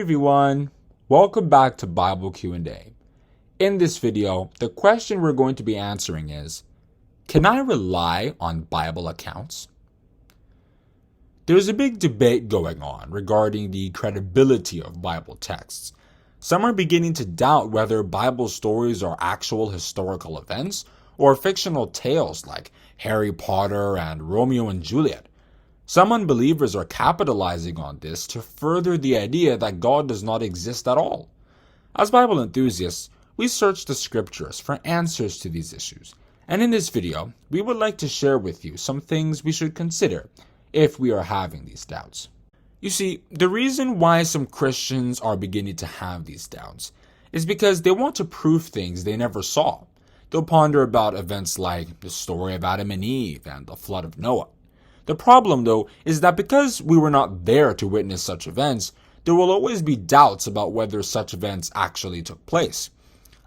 everyone, welcome back to Bible Q&A. In this video, the question we're going to be answering is, can I rely on Bible accounts? There's a big debate going on regarding the credibility of Bible texts. Some are beginning to doubt whether Bible stories are actual historical events or fictional tales like Harry Potter and Romeo and Juliet. Some unbelievers are capitalizing on this to further the idea that God does not exist at all. As Bible enthusiasts, we search the scriptures for answers to these issues, and in this video, we would like to share with you some things we should consider if we are having these doubts. You see, the reason why some Christians are beginning to have these doubts is because they want to prove things they never saw. They'll ponder about events like the story of Adam and Eve and the flood of Noah. The problem, though, is that because we were not there to witness such events, there will always be doubts about whether such events actually took place.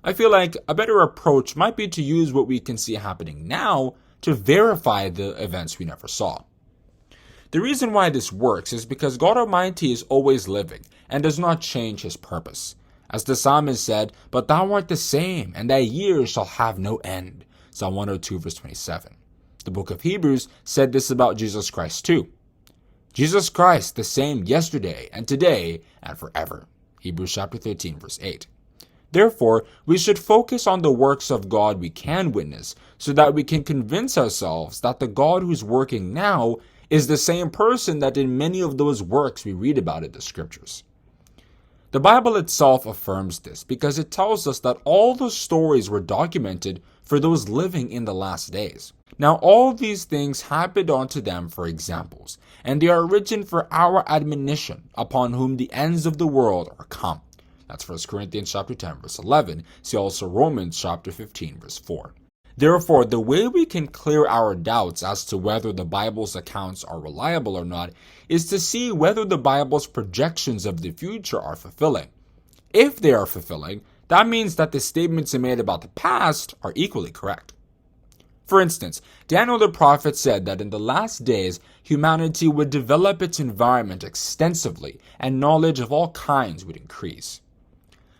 I feel like a better approach might be to use what we can see happening now to verify the events we never saw. The reason why this works is because God Almighty is always living and does not change his purpose. As the psalmist said, "But thou art the same, and thy years shall have no end." Psalm 102 verse 27. The book of Hebrews said this about Jesus Christ too. Jesus Christ the same yesterday and today and forever. Hebrews chapter 13 verse 8. Therefore, we should focus on the works of God we can witness so that we can convince ourselves that the God who's working now is the same person that did many of those works we read about in the scriptures. The Bible itself affirms this because it tells us that all the stories were documented for those living in the last days. Now all these things happened unto them for examples, and they are written for our admonition, upon whom the ends of the world are come. That's 1 Corinthians chapter 10 verse 11. See also Romans chapter 15 verse 4. Therefore, the way we can clear our doubts as to whether the Bible's accounts are reliable or not is to see whether the Bible's projections of the future are fulfilling. If they are fulfilling, that means that the statements made about the past are equally correct. For instance, Daniel the prophet said that in the last days, humanity would develop its environment extensively and knowledge of all kinds would increase.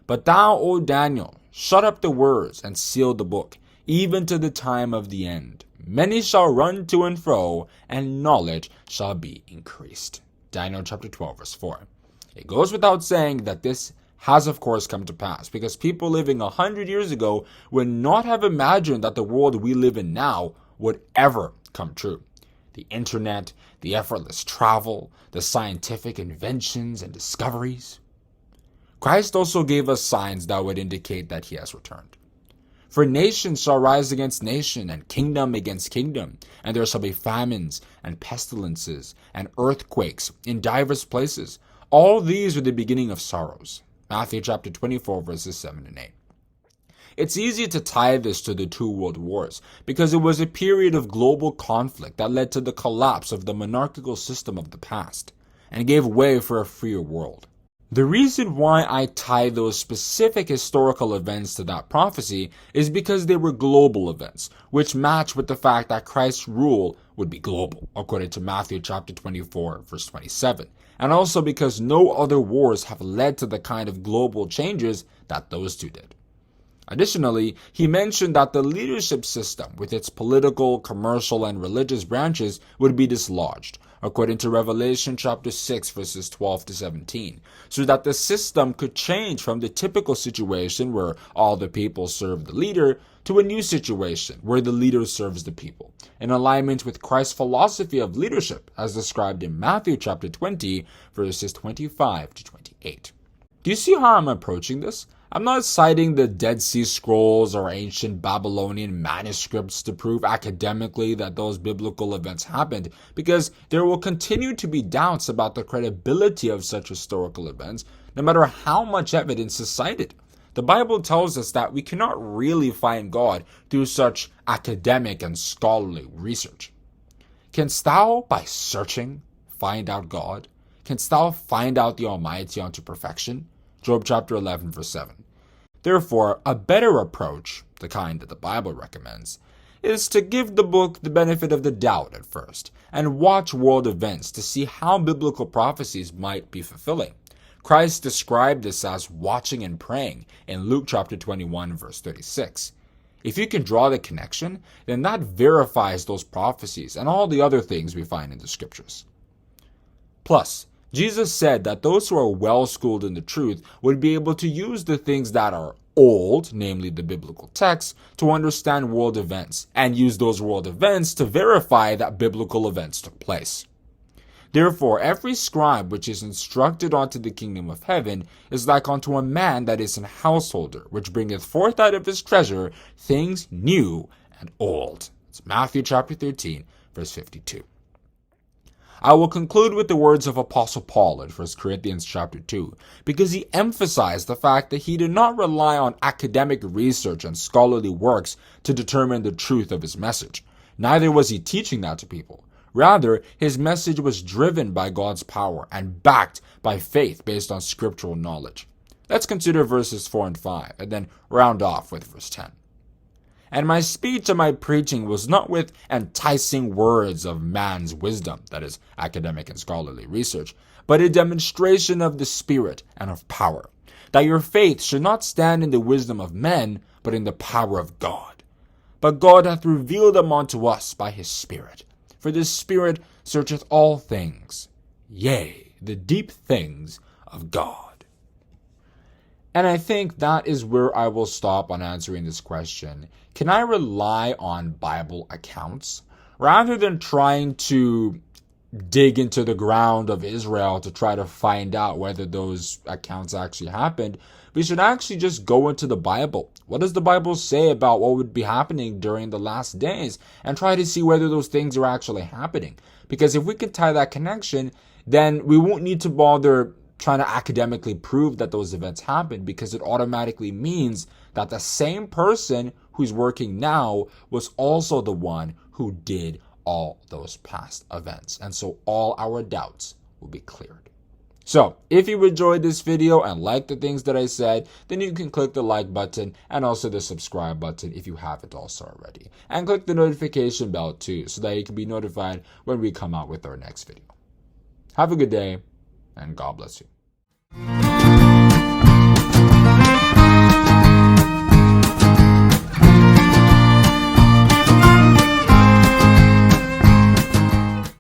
But thou, O Daniel, shut up the words and seal the book, even to the time of the end. Many shall run to and fro, and knowledge shall be increased. Daniel chapter 12 verse 4. It goes without saying that this has of course come to pass, because people living 100 years ago would not have imagined that the world we live in now would ever come true. The internet, the effortless travel, the scientific inventions and discoveries. Christ also gave us signs that would indicate that he has returned. For nation shall rise against nation, and kingdom against kingdom, and there shall be famines, and pestilences, and earthquakes in divers places. All these are the beginning of sorrows. Matthew chapter 24 verses 7 and 8. It's easy to tie this to the two world wars, because it was a period of global conflict that led to the collapse of the monarchical system of the past, and gave way for a freer world. The reason why I tie those specific historical events to that prophecy is because they were global events, which match with the fact that Christ's rule would be global, according to Matthew chapter 24, verse 27, and also because no other wars have led to the kind of global changes that those two did. Additionally, he mentioned that the leadership system, with its political, commercial, and religious branches, would be dislodged, according to Revelation chapter 6 verses 12 to 17, so that the system could change from the typical situation where all the people serve the leader to a new situation where the leader serves the people, in alignment with Christ's philosophy of leadership as described in Matthew chapter 20 verses 25 to 28. Do you see how I'm approaching this? I'm not citing the Dead Sea Scrolls or ancient Babylonian manuscripts to prove academically that those biblical events happened, because there will continue to be doubts about the credibility of such historical events, no matter how much evidence is cited. The Bible tells us that we cannot really find God through such academic and scholarly research. Canst thou, by searching, find out God? Canst thou find out the Almighty unto perfection? Job chapter 11 verse 7. Therefore, a better approach, the kind that the Bible recommends, is to give the book the benefit of the doubt at first, and watch world events to see how biblical prophecies might be fulfilling. Christ described this as watching and praying in Luke chapter 21, verse 36. If you can draw the connection, then that verifies those prophecies and all the other things we find in the scriptures. Plus, Jesus said that those who are well schooled in the truth would be able to use the things that are old, namely the biblical texts, to understand world events, and use those world events to verify that biblical events took place. Therefore, every scribe which is instructed unto the kingdom of heaven is like unto a man that is an householder, which bringeth forth out of his treasure things new and old. It's Matthew chapter 13, verse 52. I will conclude with the words of Apostle Paul in 1 Corinthians chapter 2, because he emphasized the fact that he did not rely on academic research and scholarly works to determine the truth of his message. Neither was he teaching that to people. Rather, his message was driven by God's power and backed by faith based on scriptural knowledge. Let's consider verses 4 and 5, and then round off with verse 10. And my speech and my preaching was not with enticing words of man's wisdom, that is, academic and scholarly research, but a demonstration of the Spirit and of power, that your faith should not stand in the wisdom of men, but in the power of God. But God hath revealed them unto us by his Spirit. For the Spirit searcheth all things, yea, the deep things of God. And I think that is where I will stop on answering this question. Can I rely on Bible accounts? Rather than trying to dig into the ground of Israel to try to find out whether those accounts actually happened, we should actually just go into the Bible. What does the Bible say about what would be happening during the last days? And try to see whether those things are actually happening. Because if we can tie that connection, then we won't need to bother trying to academically prove that those events happened, because it automatically means that the same person who's working now was also the one who did all those past events. And so all our doubts will be cleared. So, if you enjoyed this video and like the things that I said, then you can click the like button and also the subscribe button if you haven't also already. And click the notification bell too, so that you can be notified when we come out with our next video. Have a good day, and God bless you.